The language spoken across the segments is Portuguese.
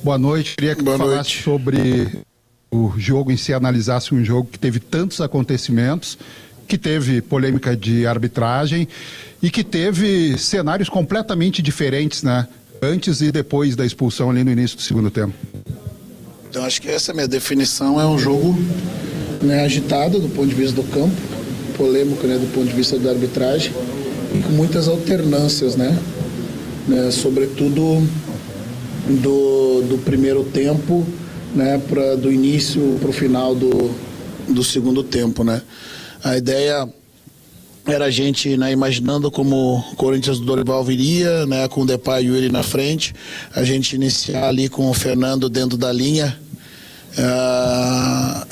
Boa noite. Queria que tu falasse sobre o jogo em si, analisasse um jogo que teve tantos acontecimentos, que teve polêmica de arbitragem e que teve cenários completamente diferentes, né? Antes e depois da expulsão ali no início do segundo tempo. Então acho que essa é a minha definição, é um jogo, né, agitado do ponto de vista do campo, polêmico, né, do ponto de vista da arbitragem, e com muitas alternâncias, né, sobretudo do primeiro tempo, né, do início para o final do segundo tempo, né. A ideia era a gente, né, imaginando como o Corinthians do Dorival viria, né, com o Depay e o Yuri na frente, a gente iniciar ali com o Fernando dentro da linha,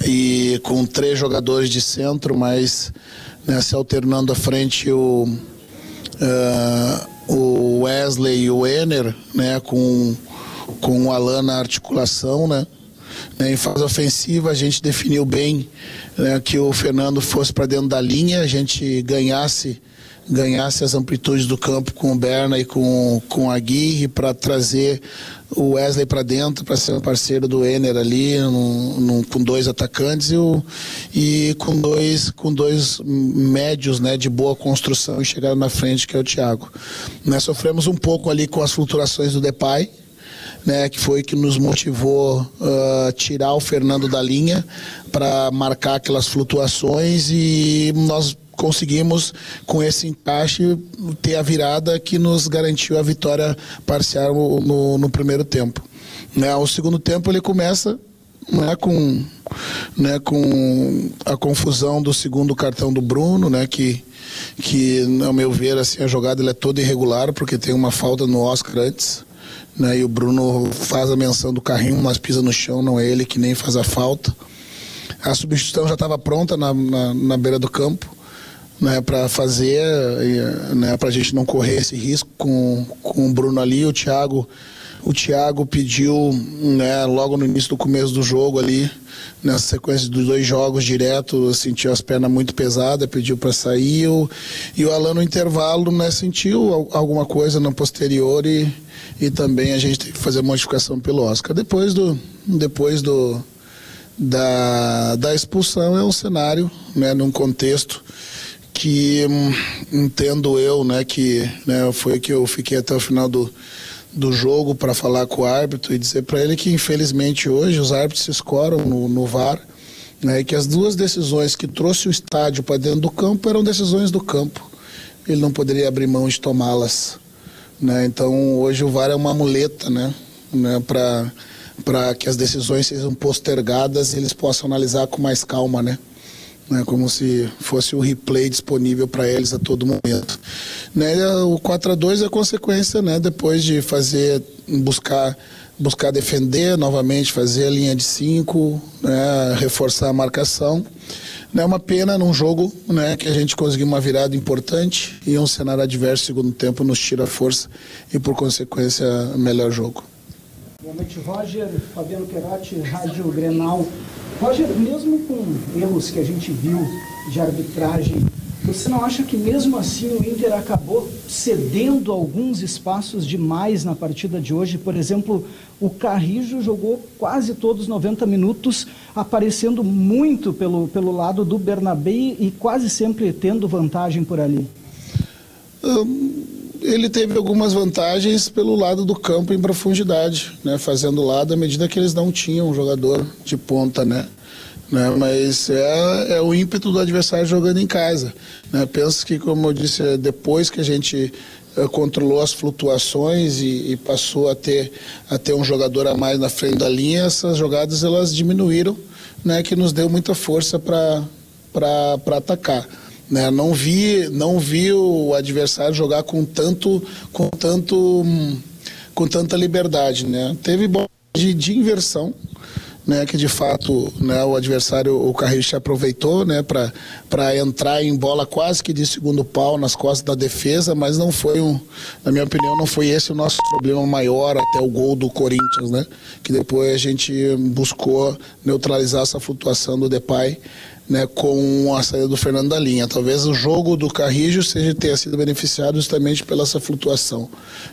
e com 3 jogadores de centro, mas, né, se alternando à frente o Wesley e o Ener, né, com o Alan na articulação, né. Em fase ofensiva a gente definiu bem, né, que o Fernando fosse para dentro da linha, a gente ganhasse as amplitudes do campo com o Berna e com a Aguirre, para trazer o Wesley para dentro, para ser um parceiro do Ener ali, com 2 atacantes e com dois médios, né, de boa construção e chegaram na frente, que é o Thiago. Nós sofremos um pouco ali com as flutuações do Depay, né, que foi que nos motivou a tirar o Fernando da linha para marcar aquelas flutuações, e nós conseguimos, com esse encaixe, ter a virada que nos garantiu a vitória parcial no primeiro tempo. Né, o segundo tempo ele começa, né, com a confusão do segundo cartão do Bruno, né, que ao meu ver assim, a jogada ela é toda irregular, porque tem uma falta no Oscar antes, né, e o Bruno faz a menção do carrinho, mas pisa no chão, não é ele que nem faz a falta. A substituição já estava pronta na beira do campo, né, para fazer, né, para a gente não correr esse risco com o Bruno ali. O Thiago pediu, né, logo no início do começo do jogo ali, nessa sequência dos 2 jogos direto, sentiu as pernas muito pesadas, pediu para sair, e o Alan no intervalo, né, sentiu alguma coisa no posterior, e também a gente tem que fazer modificação pelo Oscar. Depois da expulsão é um cenário, né, num contexto que entendo eu, né, que, né, foi que eu fiquei até o final do jogo para falar com o árbitro e dizer para ele que infelizmente hoje os árbitros se escoram no VAR, né, e que as 2 decisões que trouxe o estádio para dentro do campo eram decisões do campo, ele não poderia abrir mão de tomá-las, né. Então hoje o VAR é uma muleta, né, para que as decisões sejam postergadas e eles possam analisar com mais calma, né, como se fosse o replay disponível para eles a todo momento. Né, o 4-2 é a consequência, né, depois de buscar defender novamente, fazer a linha de 5, né, reforçar a marcação. É uma pena num jogo, né, que a gente conseguiu uma virada importante, e um cenário adverso segundo tempo nos tira força e por consequência melhor jogo. Boa noite, Roger. Fabiano Querotti, Rádio Grenal. Roger, mesmo com erros que a gente viu de arbitragem, você não acha que mesmo assim o Inter acabou cedendo alguns espaços demais na partida de hoje? Por exemplo, o Carrijo jogou quase todos os 90 minutos, aparecendo muito pelo lado do Bernabé e quase sempre tendo vantagem por ali. Ele teve algumas vantagens pelo lado do campo em profundidade, né, fazendo lado à medida que eles não tinham um jogador de ponta, né, mas é o ímpeto do adversário jogando em casa, né. Penso que, como eu disse, depois que a gente controlou as flutuações e passou a ter um jogador a mais na frente da linha, essas jogadas elas diminuíram, né, que nos deu muita força para atacar. Né, não vi o adversário jogar com tanta liberdade, né. Teve bola de inversão, né, que de fato, né, o adversário, o Carrijo, aproveitou, né, para entrar em bola quase que de segundo pau nas costas da defesa, mas não foi na minha opinião, não foi esse o nosso problema maior até o gol do Corinthians, né, que depois a gente buscou neutralizar essa flutuação do Depay, né, com a saída do Fernando da linha. Talvez o jogo do Carrijo tenha sido beneficiado justamente pela essa flutuação,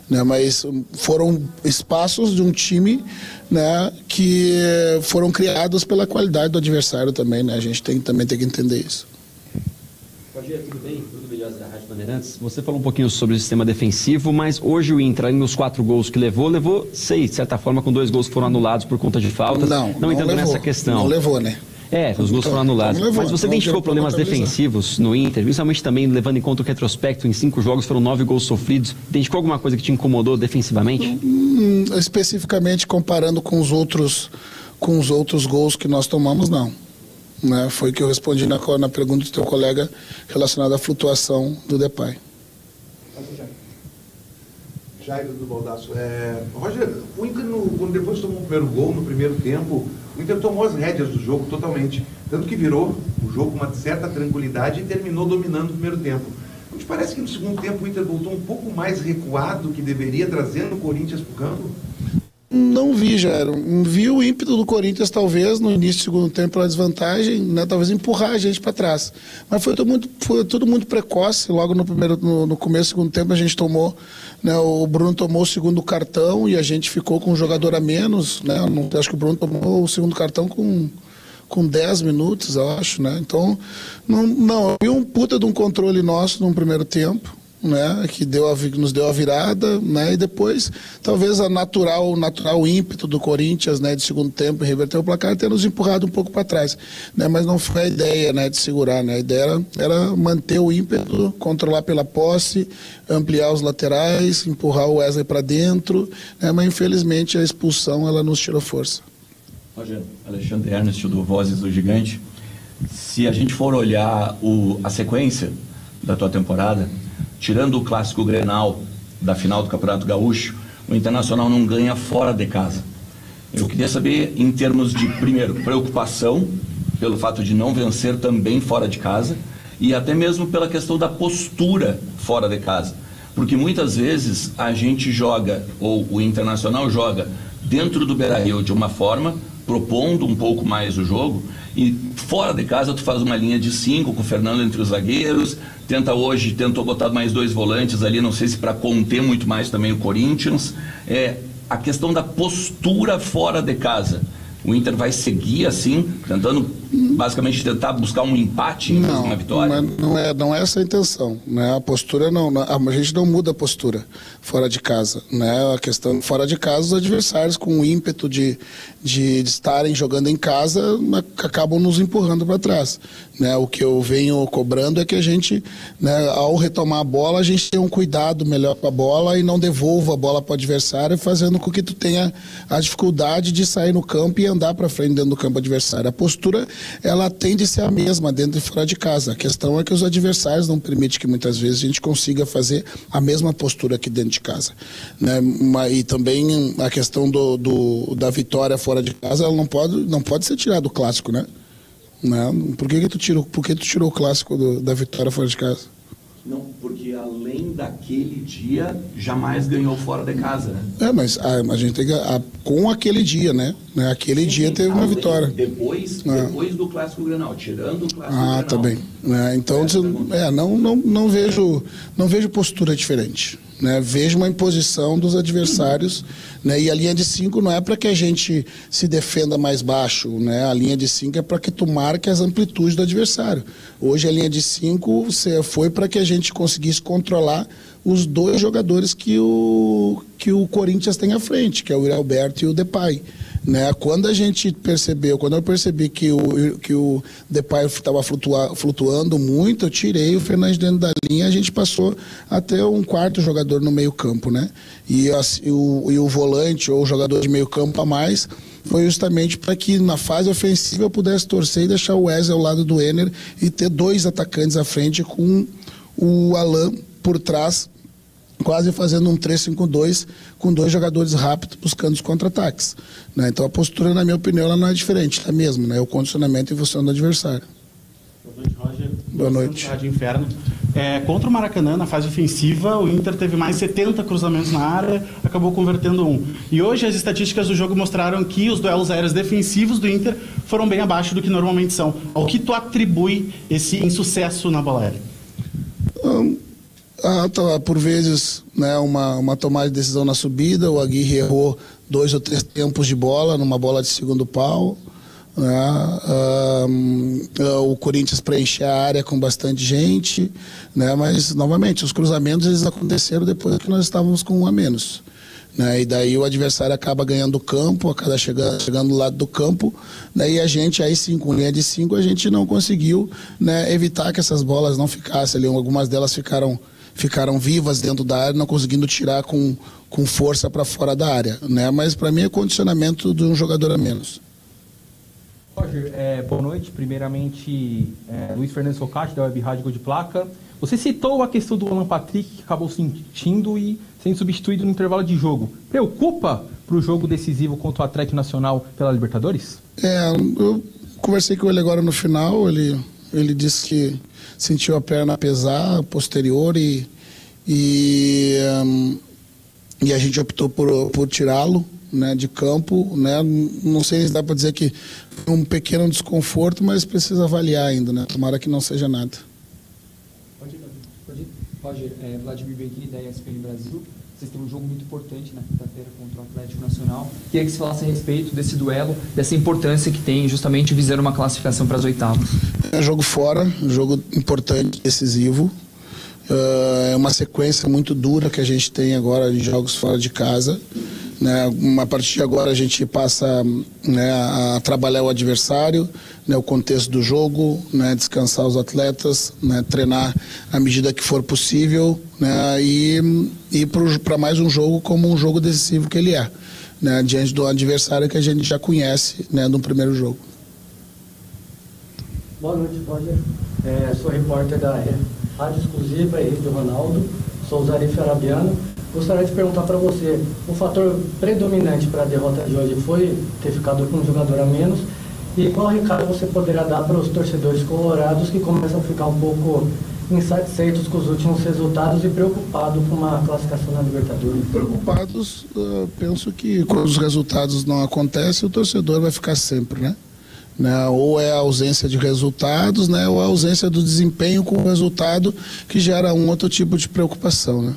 né, mas foram espaços de um time, né, que foram criados pela qualidade do adversário também, né, a gente também tem que entender isso. Rogério, tudo bem? Bruno Belhosa da Rádio Bandeirantes. Você falou um pouquinho sobre o sistema defensivo, mas hoje o Inter, além dos 4 gols que levou 6, de certa forma, com 2 gols que foram anulados por conta de faltas. Não entendo levou, nessa questão. Não levou, né? Os gols foram anulados. Mas você identificou problemas defensivos no Inter, principalmente também levando em conta o retrospecto, em 5 jogos foram 9 gols sofridos. Identificou alguma coisa que te incomodou defensivamente? Especificamente comparando com os outros gols que nós tomamos, não. Né? Foi o que eu respondi na pergunta do teu colega relacionada à flutuação do Depay. Jairo do Baldasso. Roger, o Inter, quando depois tomou o primeiro gol no primeiro tempo, o Inter tomou as rédeas do jogo totalmente. Tanto que virou o jogo com uma certa tranquilidade e terminou dominando o primeiro tempo. Não te parece que no segundo tempo o Inter voltou um pouco mais recuado do que deveria, trazendo o Corinthians para o campo? Não vi, Jairo. Vi o ímpeto do Corinthians, talvez, no início do segundo tempo, pela desvantagem, né, talvez empurrar a gente para trás. Mas foi tudo muito precoce. Logo no começo do segundo tempo, a gente tomou, né, o Bruno tomou o segundo cartão e a gente ficou com um jogador a menos. Né, acho que o Bruno tomou o segundo cartão com 10 minutos, eu acho. Né, então, não, vi um puta de um controle nosso no primeiro tempo. Né, que nos deu a virada, né, e depois talvez o natural ímpeto do Corinthians, né, de segundo tempo, reverter o placar, ter nos empurrado um pouco para trás, né, mas não foi a ideia, né, de segurar, né, a ideia era manter o ímpeto, controlar pela posse, ampliar os laterais, empurrar o Wesley para dentro, né, mas infelizmente a expulsão ela nos tirou força. Rogério, Alexandre Ernest do Vozes do Gigante, se a gente for olhar a sequência da tua temporada, tirando o clássico Grenal da final do Campeonato Gaúcho, o Internacional não ganha fora de casa. Eu queria saber, em termos de, primeiro, preocupação pelo fato de não vencer também fora de casa e até mesmo pela questão da postura fora de casa. Porque muitas vezes a gente joga, ou o Internacional joga, dentro do Beira-Rio de uma forma, propondo um pouco mais o jogo, e fora de casa tu faz uma linha de 5 com o Fernando entre os zagueiros, tentou botar mais 2 volantes ali, não sei se para conter muito mais também o Corinthians. A questão da postura fora de casa, o Inter vai seguir assim, tentando basicamente tentar buscar um empate em uma vitória? Não é essa a intenção, né? A postura a gente não muda a postura fora de casa, né? A questão fora de casa, os adversários com o ímpeto de estarem jogando em casa acabam nos empurrando para trás, né? O que eu venho cobrando é que a gente, né, ao retomar a bola, a gente tenha um cuidado melhor com a bola e não devolva a bola para o adversário, fazendo com que tu tenha a dificuldade de sair no campo e andar para frente dentro do campo adversário. A postura, ela tende a ser a mesma dentro e fora de casa. A questão é que os adversários não permitem que muitas vezes a gente consiga fazer a mesma postura aqui dentro de casa, né? E também a questão da vitória fora de casa, ela não pode ser tirada do clássico, né? Por que tu tirou o clássico da vitória fora de casa? Não, porque além daquele dia, jamais ganhou fora de casa, né? Mas a gente tem que... com aquele dia, né? Aquele dia teve uma vitória. Depois do Clássico Grenal, tirando o Clássico Grenal. Tá bem. Então, não vejo postura diferente. Né? Vejo uma imposição dos adversários, né? E a linha de 5 não é para que a gente se defenda mais baixo, né? A linha de 5 é para que tu marque as amplitudes do adversário. Hoje a linha de 5 foi para que a gente conseguisse controlar os 2 jogadores que o Corinthians tem à frente, que é o Yuri Alberto e o Depay. Né? Quando eu percebi que o Depay estava flutuando muito, eu tirei o Fernandes dentro da linha, a gente passou até um 4º jogador no meio campo, né? E o volante ou o jogador de meio campo a mais foi justamente para que na fase ofensiva eu pudesse torcer e deixar o Wesley ao lado do Enner e ter 2 atacantes à frente com o Alan por trás, quase fazendo um 3-5-2 com 2 jogadores rápidos buscando os contra-ataques, né? Então a postura, na minha opinião, ela não é diferente, é a mesma, né? O condicionamento em função do adversário. Boa noite, Roger. Boa noite. Rádio Inferno. Contra o Maracanã, na fase ofensiva, o Inter teve mais 70 cruzamentos na área, acabou convertendo 1. E hoje as estatísticas do jogo mostraram que os duelos aéreos defensivos do Inter foram bem abaixo do que normalmente são. Ao que tu atribui esse insucesso na bola aérea? Por vezes, né, uma tomada de decisão na subida, o Aguirre errou 2 ou 3 tempos de bola, numa bola de segundo pau. O Corinthians preenche a área com bastante gente, né? Mas novamente os cruzamentos eles aconteceram depois que nós estávamos com 1 a menos, né? E daí o adversário acaba ganhando o campo, acaba chegando do lado do campo, daí a gente aí sim, com linha de 5, a gente não conseguiu, né, evitar que essas bolas não ficassem ali. Algumas delas ficaram vivas dentro da área, não conseguindo tirar com força para fora da área, né? Mas para mim é condicionamento de um jogador a menos. Roger, boa noite. Primeiramente, Luiz Fernando Socati, da Web Rádio Gol de Placa. Você citou a questão do Alan Patrick, que acabou sentindo e sendo substituído no intervalo de jogo. Preocupa para o jogo decisivo contra o Atlético Nacional pela Libertadores? Eu conversei com ele agora no final, ele disse que sentiu a perna pesar, posterior, e a gente optou por tirá-lo, né, de campo, né? Não sei se dá para dizer que um pequeno desconforto, mas precisa avaliar ainda, né? Tomara que não seja nada. Roger, Vladimir Begui, da ESPN Brasil. Vocês têm um jogo muito importante na quinta-feira contra o Atlético Nacional. Queria que você falasse a respeito desse duelo, dessa importância que tem justamente visando uma classificação para as oitavas. É um jogo fora, um jogo importante, decisivo. É uma sequência muito dura que a gente tem agora de jogos fora de casa, né? A partir de agora a gente passa, né, a trabalhar o adversário, né, o contexto do jogo, né, descansar os atletas, né, treinar à medida que for possível, né, e ir para mais um jogo como um jogo decisivo que ele é, né, diante do adversário que a gente já conhece, né, no primeiro jogo. Boa noite, Roger. Sou repórter da Rádio Exclusiva e do Ronaldo, sou o Zarif Arabiano. Gostaria de perguntar para você, o fator predominante para a derrota de hoje foi ter ficado com um jogador a menos, e qual recado você poderá dar para os torcedores colorados que começam a ficar um pouco insatisfeitos com os últimos resultados e preocupados com uma classificação na Libertadores? Preocupados, penso que quando os resultados não acontecem, o torcedor vai ficar sempre, né? Ou é a ausência de resultados, né? Ou a ausência do desempenho com o resultado que gera um outro tipo de preocupação, né?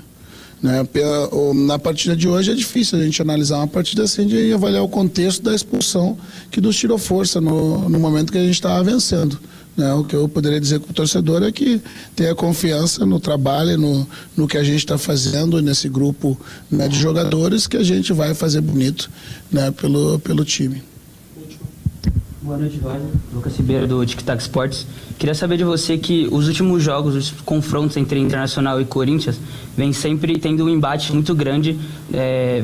Na partida de hoje é difícil a gente analisar uma partida assim e avaliar o contexto da expulsão que nos tirou força no momento que a gente estava vencendo, né? O que eu poderia dizer para o torcedor é que tenha confiança no trabalho, no que a gente está fazendo nesse grupo, né, de jogadores, que a gente vai fazer bonito, né, pelo time. Boa noite, Roger. Lucas Ribeiro, do Tic Tac Sports. Queria saber de você que os últimos jogos, os confrontos entre Internacional e Corinthians, vem sempre tendo um embate muito grande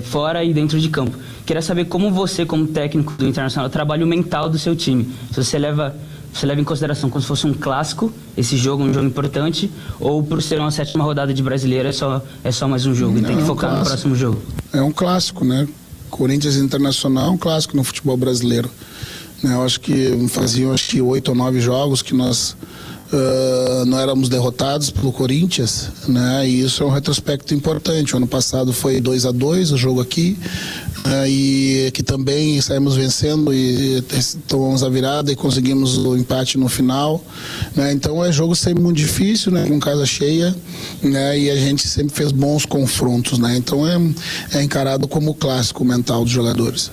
fora e dentro de campo. Queria saber como você, como técnico do Internacional, trabalha o mental do seu time. Se você leva em consideração como se fosse um clássico, esse jogo, um jogo importante, ou por ser uma 7ª rodada de Brasileiro, é só mais um jogo e tem que focar no próximo jogo? É um clássico, né? Corinthians Internacional é um clássico no futebol brasileiro. Eu acho que faziam 8 ou 9 jogos que nós não éramos derrotados pelo Corinthians, né? E isso é um retrospecto importante. O ano passado foi 2-2 o jogo aqui, e que também saímos vencendo e tomamos a virada e conseguimos o empate no final, né? Então é jogo sempre muito difícil, né? Com casa cheia, né? E a gente sempre fez bons confrontos, né? Então é encarado como clássico mental dos jogadores.